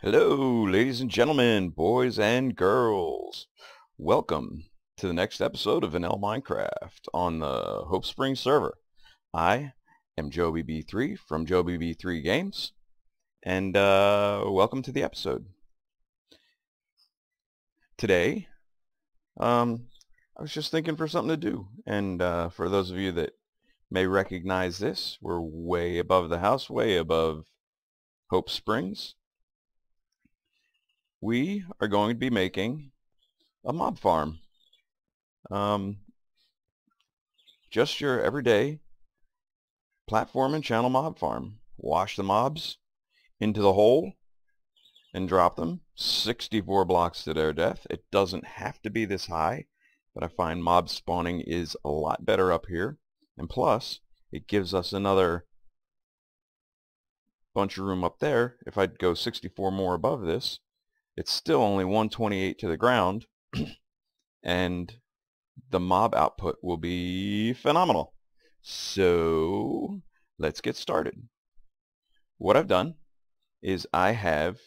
Hello, ladies and gentlemen, boys and girls. Welcome to the next episode of Vanilla Minecraft on the Hope Springs server. I am JoeBB3 from JoeBB3 Games, and welcome to the episode. Today, I was just thinking for something to do, and for those of you that may recognize this, we're way above the house, way above Hope Springs. We are going to be making a mob farm. Just your everyday platform and channel mob farm. Wash the mobs into the hole and drop them 64 blocks to their death. It doesn't have to be this high, but I find mob spawning is a lot better up here. And plus, it gives us another bunch of room up there. If I'd go 64 more above this, it's still only 128 to the ground, and the mob output will be phenomenal. So let's get started. What I've done is I have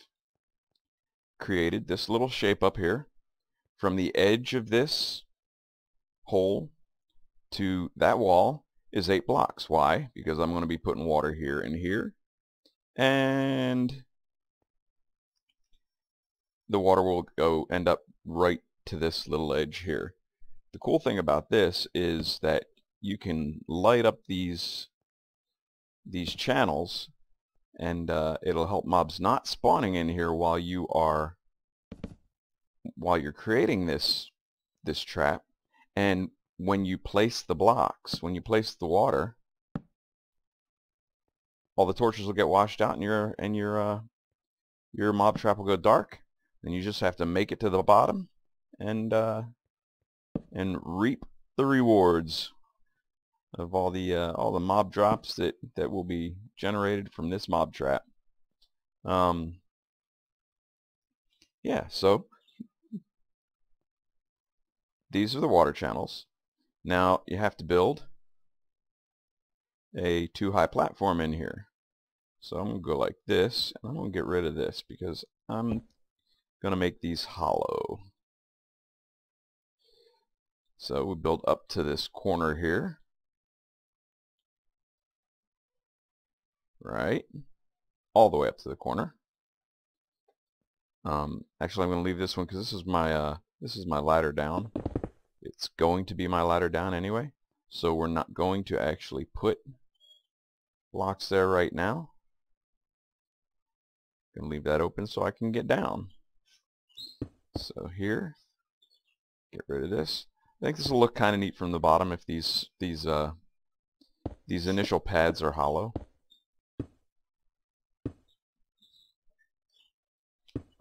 created this little shape up here from the edge of this hole to that wall is 8 blocks. Why? Because I'm going to be putting water here and here, and the water will go end up right to this little edge here. The cool thing about this is that you can light up these channels, and it'll help mobs not spawning in here while you're creating this trap. And when you place the blocks, when you place the water, all the torches will get washed out, and your mob trap will go dark. And you just have to make it to the bottom and reap the rewards of all the mob drops that will be generated from this mob trap. Yeah, so these are the water channels. Now you have to build a too-high platform in here. So I'm going to go like this, and I'm going to get rid of this because I'm going to make these hollow. So we build up to this corner here. Right, all the way up to the corner. Actually, I'm going to leave this one because this is my ladder down. It's going to be my ladder down anyway, so we're not going to actually put blocks there right now. I'm going to leave that open so I can get down. So here, get rid of this. I think this will look kind of neat from the bottom if these initial pads are hollow.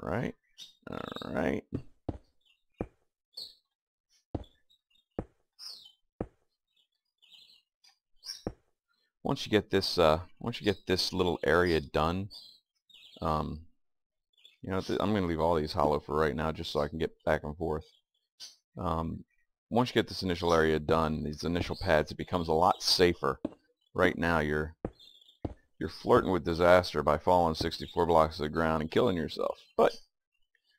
Right. All right. Once you get this little area done, I'm going to leave all these hollow for right now, just so I can get back and forth. Once you get this initial area done, these initial pads, it becomes a lot safer. Right now, you're flirting with disaster by falling 64 blocks to the ground and killing yourself. But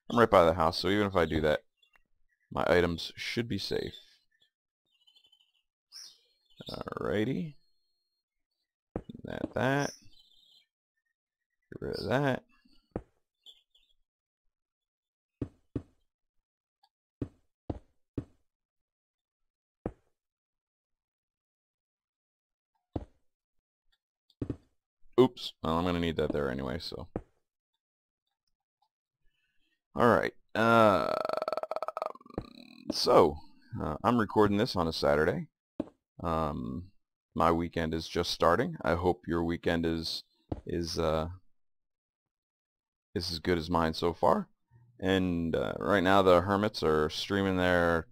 I'm right by the house, so even if I do that, my items should be safe. Alrighty. That. Get rid of that. Oops. Well, I'm going to need that there anyway, so. Alright. I'm recording this on a Saturday. My weekend is just starting. I hope your weekend is as good as mine so far. And right now the Hermits are streaming their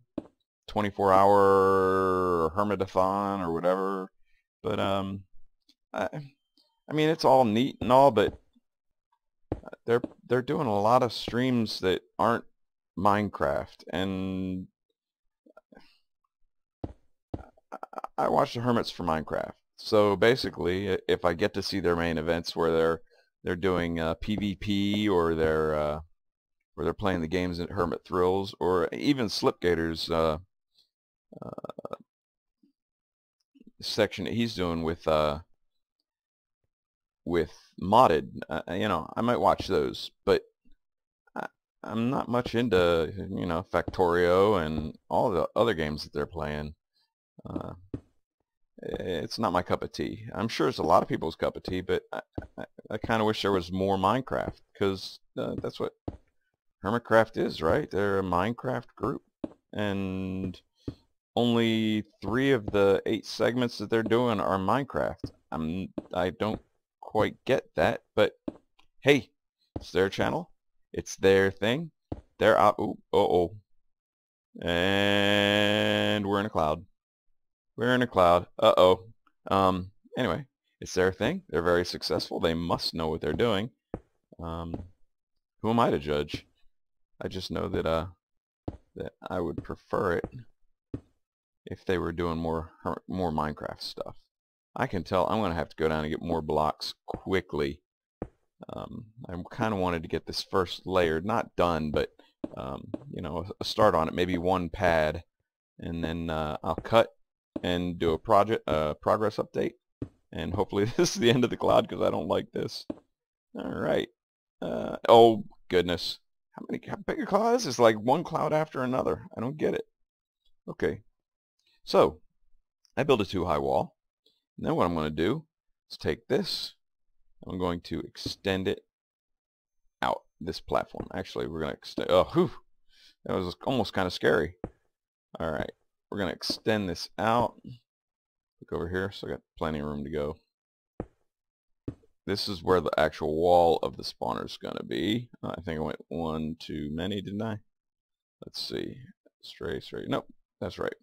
24-hour Hermitathon or whatever. But I mean, it's all neat and all, but they're doing a lot of streams that aren't Minecraft, and I watch the Hermits for Minecraft. So basically, if I get to see their main events where they're doing PvP, or they're playing the games at Hermit Thrills, or even Slipgator's section that he's doing with modded. You know, I might watch those, but I'm not much into, you know, Factorio and all the other games that they're playing. It's not my cup of tea. I'm sure it's a lot of people's cup of tea, but I kind of wish there was more Minecraft, because that's what Hermitcraft is, right? They're a Minecraft group, and only 3 of the 8 segments that they're doing are Minecraft. I don't quite get that, but hey, it's their channel. It's their thing. They're out. Ooh, and we're in a cloud. We're in a cloud. Anyway, it's their thing. They're very successful. They must know what they're doing. Who am I to judge? I just know that that I would prefer it if they were doing more Minecraft stuff. I can tell I'm going to have to go down and get more blocks quickly. I kind of wanted to get this first layer, not done, but you know, a start on it, maybe 1 pad, and then I'll cut and do a progress update, and hopefully this is the end of the cloud, because I don't like this. Alright. Oh goodness, how big a cloud is this? It's like one cloud after another. I don't get it. Okay, so I built a 2-high wall, and then what I'm going to do is take this, I'm going to extend it out this platform. Actually, we're going to extend, oh, whew, that was almost kind of scary. Alright, we're going to extend this out. Look over here, so I got plenty of room to go. This is where the actual wall of the spawner is going to be. I think I went one too many, didn't I? Let's see. Straight. Nope, that's right.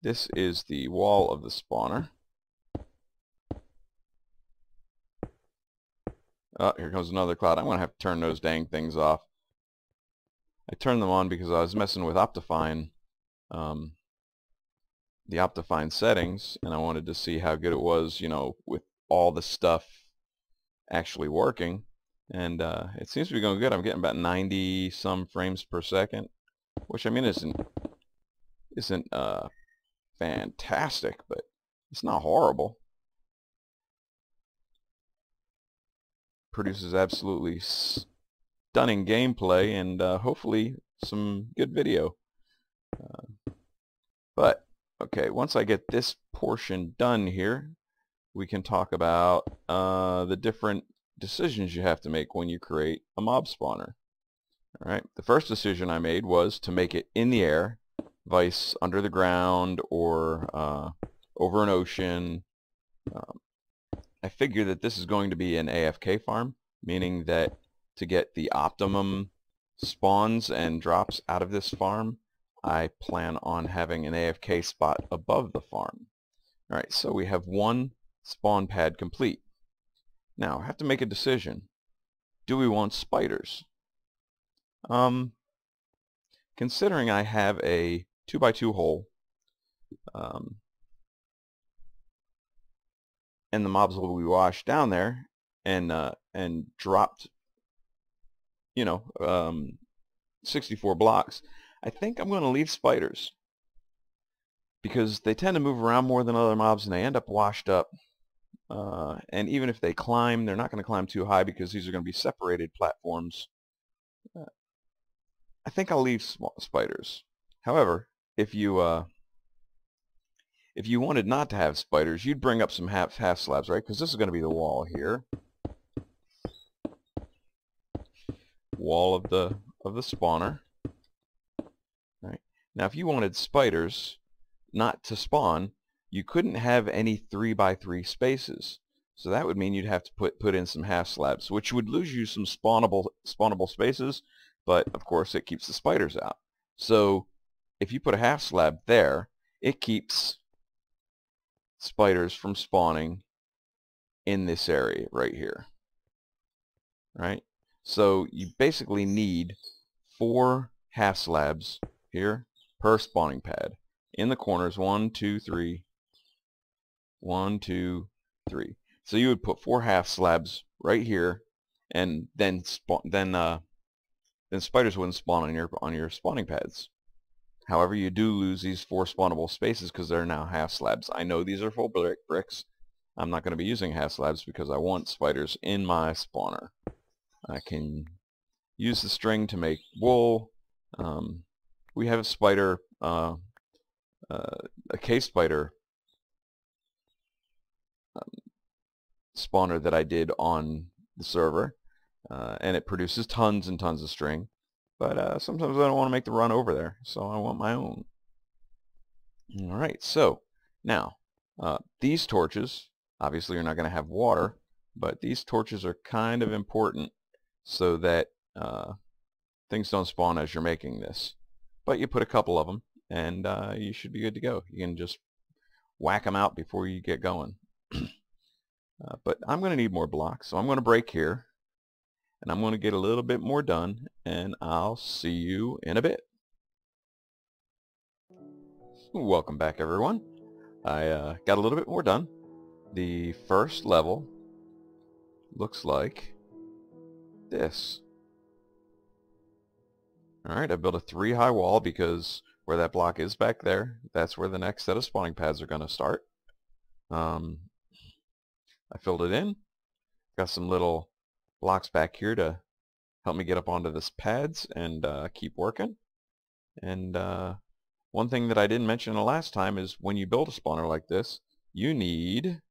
This is the wall of the spawner. Oh, here comes another cloud. I'm going to have to turn those dang things off. I turned them on because I was messing with Optifine, the Optifine settings, and I wanted to see how good it was, you know, with all the stuff actually working. And it seems to be going good. I'm getting about 90 some frames per second, which I mean isn't fantastic, but it's not horrible. Produces absolutely stunning gameplay, and hopefully some good video. But okay, once I get this portion done here, we can talk about the different decisions you have to make when you create a mob spawner. Alright, the first decision I made was to make it in the air, vice under the ground, or over an ocean. I figure that this is going to be an AFK farm, meaning that to get the optimum spawns and drops out of this farm, I plan on having an AFK spot above the farm. Alright, so we have 1 spawn pad complete. Now, I have to make a decision. Do we want spiders? Considering I have a 2x2 hole, and the mobs will be washed down there and dropped, you know, 64 blocks, I think I'm going to leave spiders, because they tend to move around more than other mobs, and they end up washed up. And even if they climb, they're not going to climb too high, because these are going to be separated platforms. I think I'll leave spiders. However, if you wanted not to have spiders, you'd bring up some half slabs, right? Because this is going to be the wall here. Wall of the spawner. Right. Now, if you wanted spiders not to spawn, you couldn't have any 3x3 spaces. So that would mean you'd have to put in some half slabs, which would lose you some spawnable spaces, but of course it keeps the spiders out. So if you put a half slab there, it keeps spiders from spawning in this area right here. Right? So you basically need 4 half slabs here per spawning pad. In the corners, 1, 2, 3. 1, 2, 3. So you would put 4 half slabs right here, and then spiders wouldn't spawn on your spawning pads. However, you do lose these 4 spawnable spaces because they're now half slabs. I know these are full bricks. I'm not going to be using half slabs because I want spiders in my spawner. I can use the string to make wool. We have a spider, a cave spider spawner that I did on the server, and it produces tons and tons of string. But sometimes I don't want to make the run over there, so I want my own. Alright, so now these torches, obviously you're not going to have water, but these torches are kind of important so that things don't spawn as you're making this. But you put a couple of them, and you should be good to go. You can just whack them out before you get going. But I'm going to need more blocks, so I'm going to break here. And I'm going to get a little bit more done, and I'll see you in a bit. Welcome back, everyone. I got a little bit more done. The first level looks like this. Alright, I built a 3-high wall because where that block is back there, that's where the next set of spawning pads are going to start. I filled it in. Got some little blocks back here to help me get up onto this pads and keep working. And one thing that I didn't mention the last time is when you build a spawner like this, you need a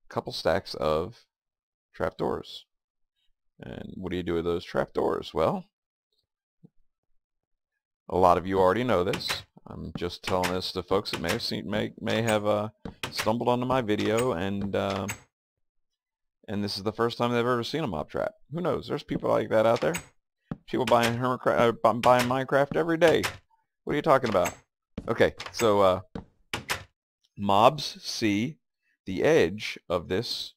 couple stacks of trapdoors. And what do you do with those trapdoors? Well, a lot of you already know this. I'm just telling this to folks that may have stumbled onto my video and this is the first time they've ever seen a mob trap. Who knows? There's people like that out there. People buying Minecraft every day. What are you talking about? Okay, so mobs see the edge of this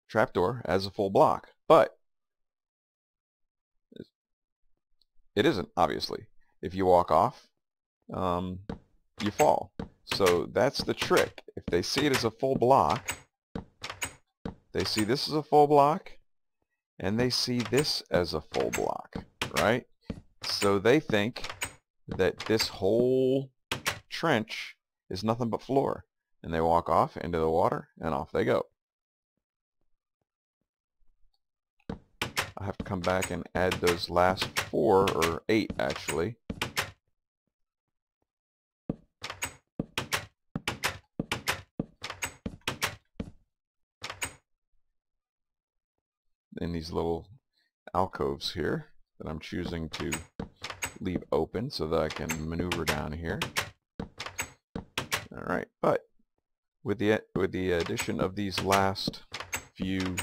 trapdoor as a full block, but it isn't, obviously. If you walk off, you fall. So that's the trick. If they see it as a full block, they see this as a full block, and they see this as a full block, right? So they think that this whole trench is nothing but floor, and they walk off into the water, and off they go. I have to come back and add those last 4, or 8 actually. In these little alcoves here that I'm choosing to leave open so that I can maneuver down here. Alright, but with the addition of these last few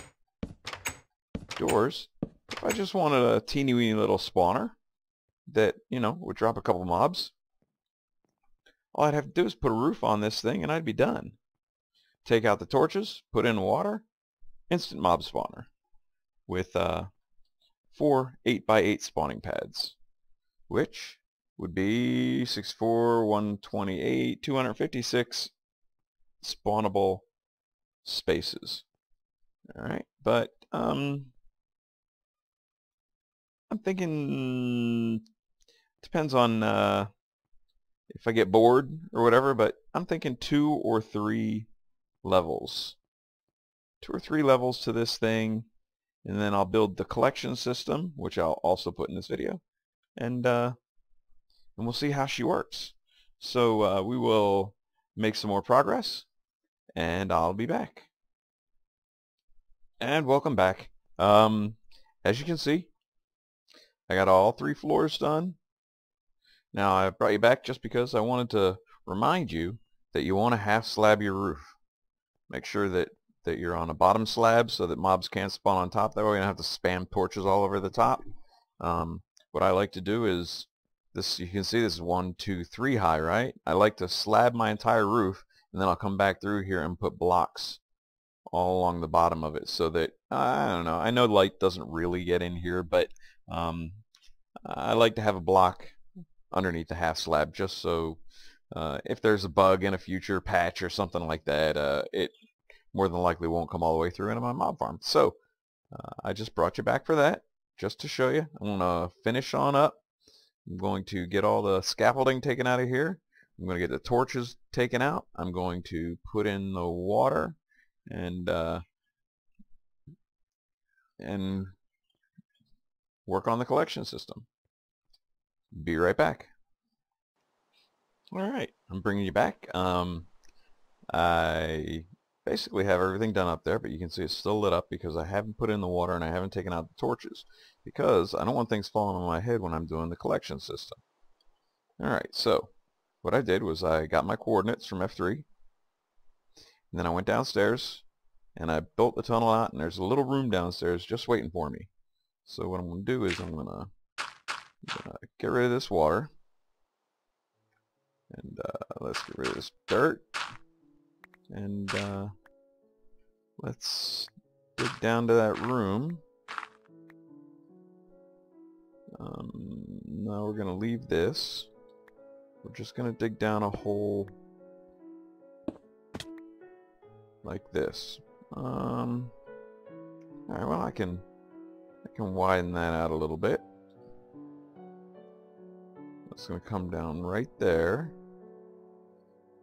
doors, if I just wanted a teeny weeny little spawner that, you know, would drop a couple mobs, all I'd have to do is put a roof on this thing and I'd be done. Take out the torches, put in water, instant mob spawner with 4 8x8 spawning pads, which would be 64, 128, 256 spawnable spaces. Alright, but I'm thinking, depends on if I get bored or whatever, but I'm thinking 2 or 3 levels. 2 or 3 levels to this thing, and then I'll build the collection system, which I'll also put in this video, and we'll see how she works. So we will make some more progress, and I'll be back. And welcome back. As you can see, I got all 3 floors done. Now I brought you back just because I wanted to remind you that you want to half slab your roof. Make sure that you're on a bottom slab so that mobs can't spawn on top. That way you don't have to spam torches all over the top. What I like to do is this. You can see this is 1, 2, 3 high, right? I like to slab my entire roof, and then I'll come back through here and put blocks all along the bottom of it so that, I don't know, I know light doesn't really get in here, but I like to have a block underneath the half slab just so If there's a bug in a future patch or something like that, it more than likely won't come all the way through into my mob farm. So I just brought you back for that, just to show you. I'm going to finish on up. I'm going to get all the scaffolding taken out of here. I'm going to get the torches taken out. I'm going to put in the water and work on the collection system. Be right back. Alright, I'm bringing you back. I basically have everything done up there, but you can see it's still lit up because I haven't put in the water and I haven't taken out the torches because I don't want things falling on my head when I'm doing the collection system. Alright, so what I did was I got my coordinates from F3, and then I went downstairs and I built the tunnel out, and there's a little room downstairs just waiting for me. So what I'm going to do is I'm going to get rid of this water, and let's get rid of this dirt, and let's dig down to that room. Now we're going to leave this. We're just going to dig down a hole like this. Alright, well I can widen that out a little bit. It's going to come down right there.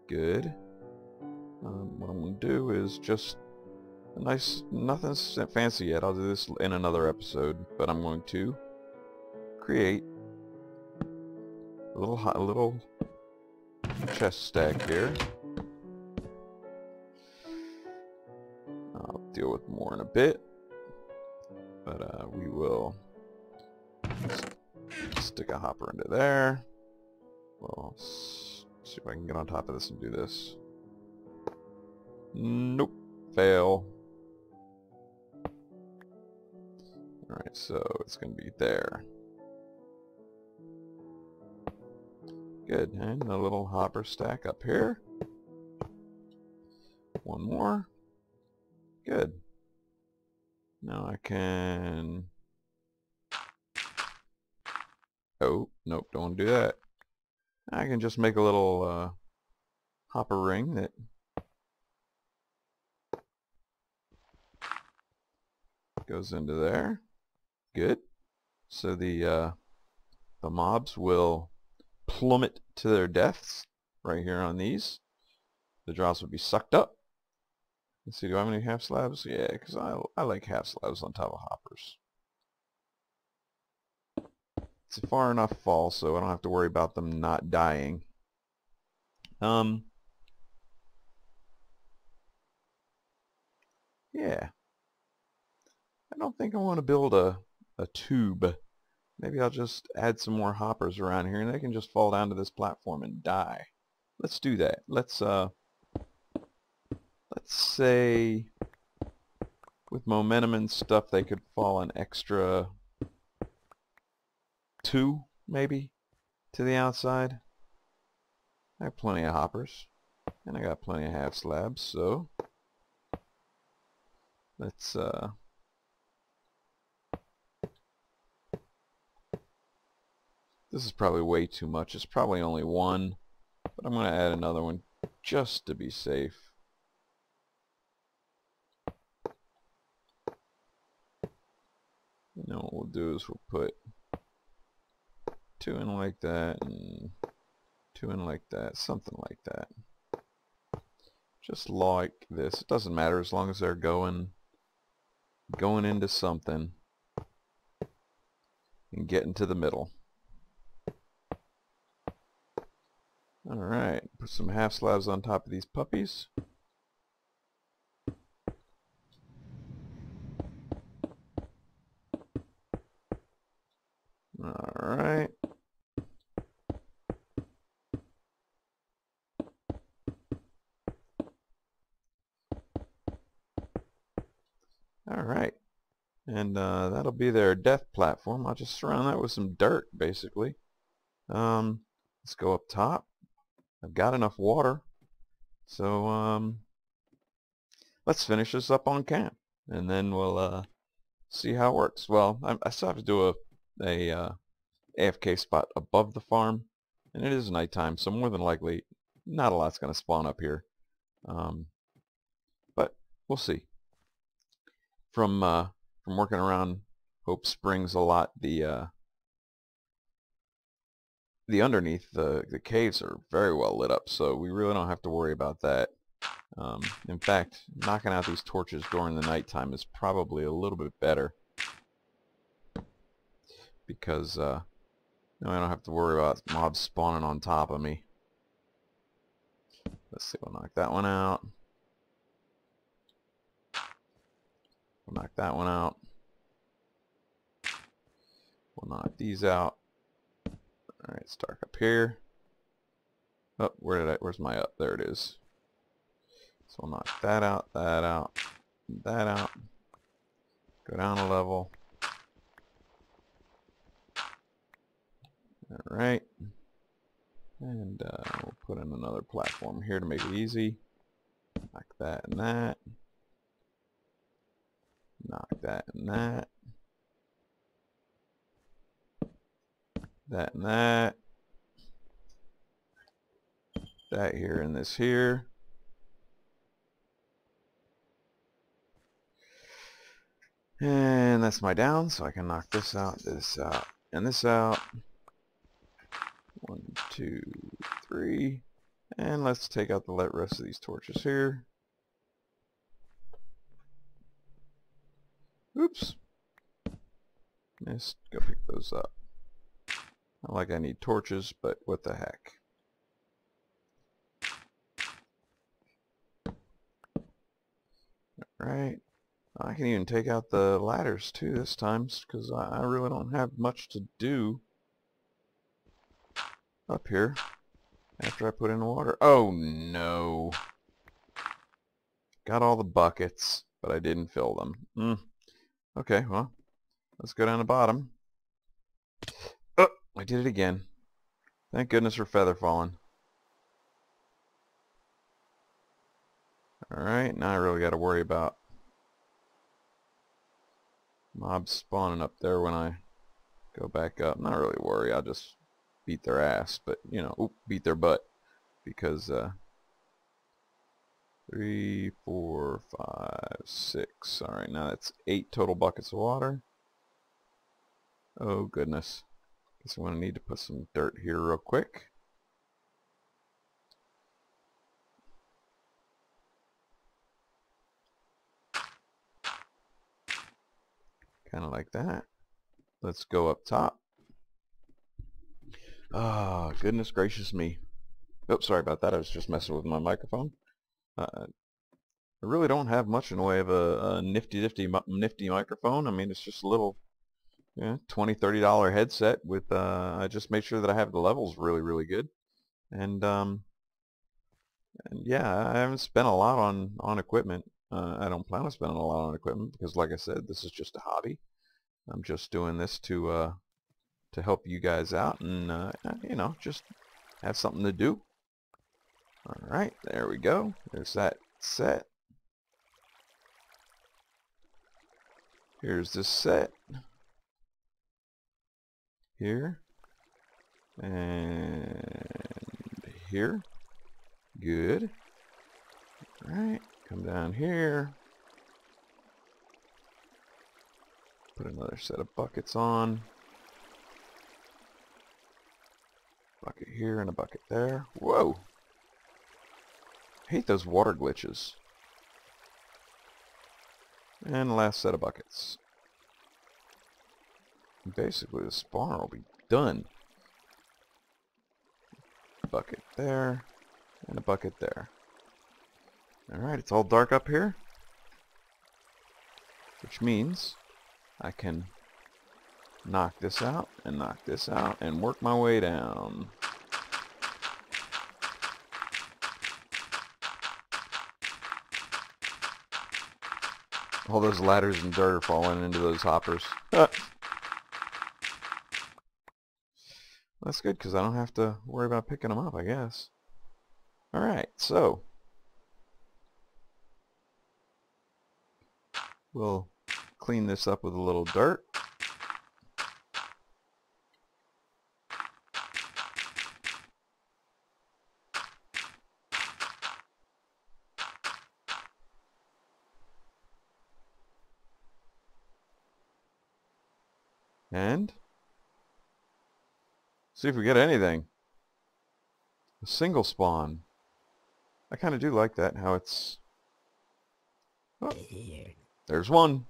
Good. What I'm going to do is just a nice, nothing fancy yet. I'll do this in another episode, but I'm going to create a little chest stack here. I'll deal with more in a bit, but we will stick a hopper into there. Well, see if I can get on top of this and do this. Nope, fail. Alright, so it's going to be there. Good, and a little hopper stack up here. One more. Good. Now I can... Oh, nope, don't do that. I can just make a little hopper ring that goes into there. Good. So the mobs will plummet to their deaths right here on these. The drops will be sucked up. Let's see, do I have any half slabs? Yeah, because I like half slabs on top of hoppers. It's a far enough fall so I don't have to worry about them not dying. Yeah. I don't think I want to build a tube. Maybe I'll just add some more hoppers around here and they can just fall down to this platform and die. Let's do that. Let's say with momentum and stuff they could fall an extra 2 maybe to the outside. I have plenty of hoppers and I got plenty of half slabs, so let's this is probably way too much. It's probably only 1, but I'm going to add another one just to be safe. You know what we'll do is we'll put 2 in like that and 2 in like that, something like that. Just like this. It doesn't matter as long as they're going into something and getting to the middle. Alright, put some half slabs on top of these puppies. Alright. Alright. And that'll be their death platform. I'll just surround that with some dirt, basically. Let's go up top. I've got enough water. So, let's finish this up on camp. And then we'll see how it works. Well, I still have to do a AFK spot above the farm. And it is nighttime, so more than likely not a lot's going to spawn up here. But we'll see. From working around Hope Springs a lot, the underneath the caves are very well lit up, so we really don't have to worry about that. In fact, knocking out these torches during the nighttime is probably a little bit better, because then I don't have to worry about mobs spawning on top of me. Let's see, we'll knock that one out. We'll knock that one out. We'll knock these out. Alright, it's dark up here. Oh, where's my up? There it is. So we'll knock that out, that out, that out. Go down a level. Alright. And we'll put in another platform here to make it easy. Knock that and that. Knock that and that. That and that. That here and this here. And that's my down, so I can knock this out, and this out. 1, 2, 3. And let's take out the rest of these torches here. Oops. Missed. Go pick those up. Not like I need torches, but what the heck. Alright. I can even take out the ladders too this time, because I really don't have much to do up here after I put in the water. Oh no. Got all the buckets, but I didn't fill them. Okay, well, let's go down the bottom. Oh, I did it again. Thank goodness for feather falling. Alright, now I really got to worry about mobs spawning up there when I go back up. Not really worry, I'll just beat their ass, but you know, beat their butt, because 3, 4, 5, 6. Alright, now that's 8 total buckets of water. Oh goodness. Guess I'm going to need to put some dirt here real quick. Kind of like that. Let's go up top. Ah, goodness gracious me. Oh, sorry about that. I was just messing with my microphone. I really don't have much in the way of a nifty microphone. I mean, it's just a little $20, $30 headset with I just made sure that I have the levels really good. And yeah, I haven't spent a lot on equipment. I don't plan on spending a lot on equipment because, like I said, this is just a hobby. I'm just doing this to help you guys out and you know, just have something to do. Alright, there we go. There's that set. Here's this set. Here. And here. Good. Alright, come down here. Put another set of buckets on. Bucket here and a bucket there. Whoa! I hate those water glitches. And last set of buckets. Basically the spawner will be done. Bucket there. And a bucket there. Alright, it's all dark up here. Which means I can knock this out and knock this out and work my way down. All those ladders and dirt are falling into those hoppers. That's good because I don't have to worry about picking them up, I guess. Alright, so we'll clean this up with a little dirt. And see if we get anything. A single spawn. I kind of do like that, how it's... Oh, there's one.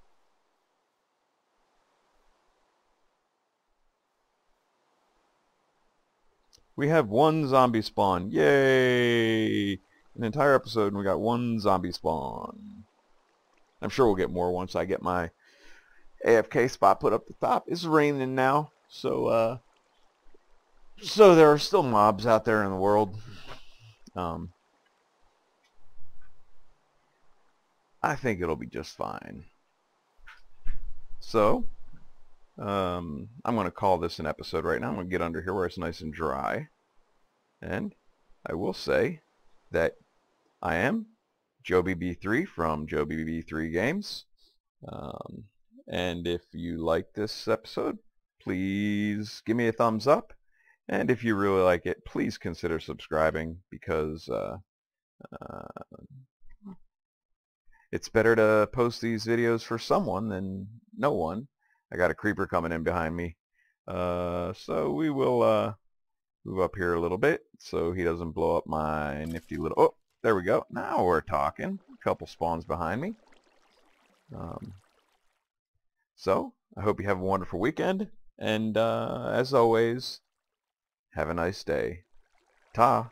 We have one zombie spawn. Yay! An entire episode and we got one zombie spawn. I'm sure we'll get more once I get my AFK spot put up the top. It's raining now, so there are still mobs out there in the world. I think it'll be just fine. So, I'm going to call this an episode right now. I'm going to get under here where it's nice and dry. And I will say that I am JoeBB3 from JoeBB3 Games. And if you like this episode, please give me a thumbs up. And if you really like it, please consider subscribing, because it's better to post these videos for someone than no one. I got a creeper coming in behind me. So we will move up here a little bit so he doesn't blow up my nifty little... Oh, there we go. Now we're talking. A couple spawns behind me. So I hope you have a wonderful weekend. And as always, have a nice day. Ta.